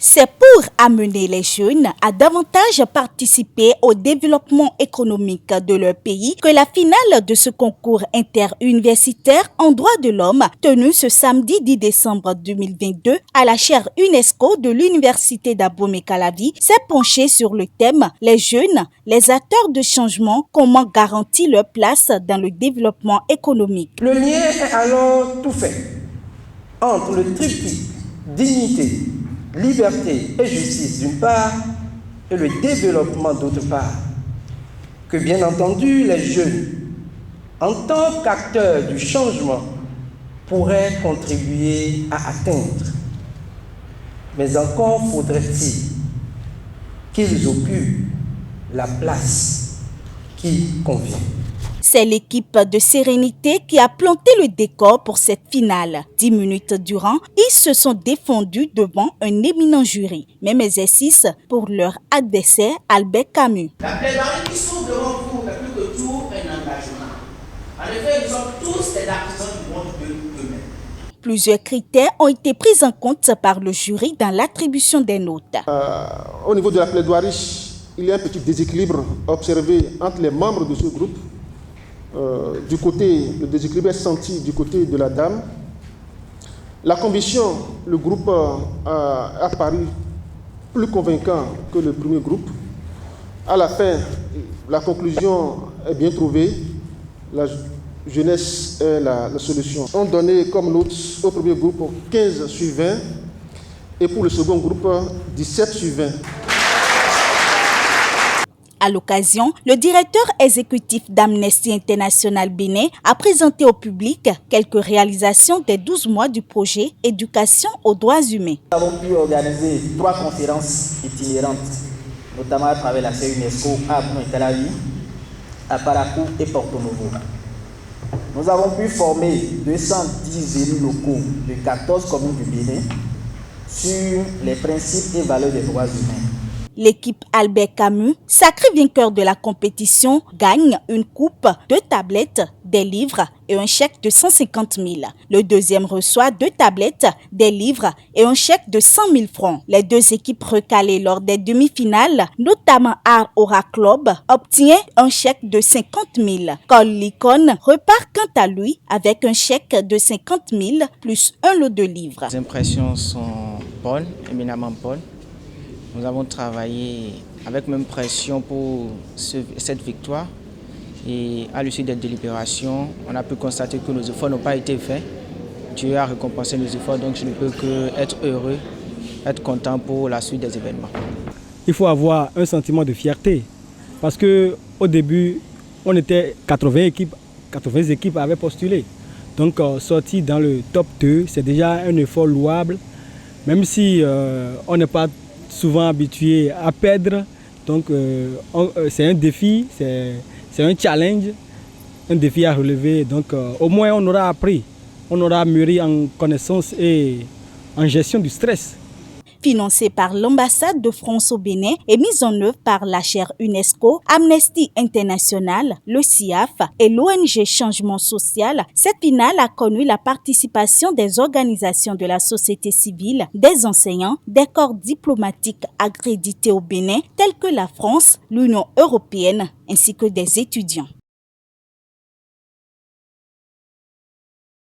C'est pour amener les jeunes à davantage participer au développement économique de leur pays que la finale de ce concours interuniversitaire en droit de l'homme, tenu ce samedi 10 décembre 2022 à la chaire UNESCO de l'Université d'Abomey-Calavi, s'est penchée sur le thème « Les jeunes, les acteurs de changement, comment garantir leur place dans le développement économique ». Le lien est alors tout fait entre le triptyque dignité, liberté et justice d'une part et le développement d'autre part, que bien entendu les jeunes, en tant qu'acteurs du changement, pourraient contribuer à atteindre. Mais encore faudrait-il qu'ils occupent la place qui convient. C'est l'équipe de Sérénité qui a planté le décor pour cette finale. 10 minutes durant, ils se sont défendus devant un éminent jury. Même exercice pour leur adversaire Albert Camus. La plaidoirie qui s'ouvre devant vous est plus que tout un engagement. En effet, nous sommes tous des artisans du monde d'eux-mêmes. Plusieurs critères ont été pris en compte par le jury dans l'attribution des notes. Au niveau de la plaidoirie, il y a un petit déséquilibre observé entre les membres de ce groupe. Le déséquilibre est senti du côté de la dame. La conviction, le groupe a paru plus convaincant que le premier groupe. À la fin, la conclusion est bien trouvée. La jeunesse est la solution. On donnait comme note au premier groupe 15 sur 20 et pour le second groupe 17 sur 20. À l'occasion, le directeur exécutif d'Amnesty International Bénin a présenté au public quelques réalisations des 12 mois du projet Éducation aux droits humains. Nous avons pu organiser 3 conférences itinérantes, notamment à travers la chaire UNESCO à Abomey-Calavi, à Parakou et Porto Novo. Nous avons pu former 210 élus locaux de 14 communes du Bénin sur les principes et valeurs des droits humains. L'équipe Albert Camus, sacré vainqueur de la compétition, gagne une coupe, 2 tablettes, des livres et un chèque de 150 000. Le deuxième reçoit 2 tablettes, des livres et un chèque de 100 000 francs. Les 2 équipes recalées lors des demi-finales, notamment Art Aura Club, obtient un chèque de 50 000. Col Licon repart quant à lui avec un chèque de 50 000 plus un lot de livres. Les impressions sont bonnes, éminemment bonnes. Nous avons travaillé avec même pression pour cette victoire et à l'issue des délibérations, on a pu constater que nos efforts n'ont pas été faits. Dieu a récompensé nos efforts, donc je ne peux que être heureux, être content pour la suite des événements. Il faut avoir un sentiment de fierté parce qu'au début, on était 80 équipes avaient postulé. Donc sortir dans le top 2, c'est déjà un effort louable, même si on n'est pas souvent habitué à perdre, donc c'est un défi, c'est un challenge, un défi à relever. Donc au moins on aura appris, on aura mûri en connaissance et en gestion du stress. Financé par l'ambassade de France au Bénin et mise en œuvre par la chaire UNESCO, Amnesty International, le CIAF et l'ONG Changement Social, cette finale a connu la participation des organisations de la société civile, des enseignants, des corps diplomatiques accrédités au Bénin, tels que la France, l'Union européenne, ainsi que des étudiants.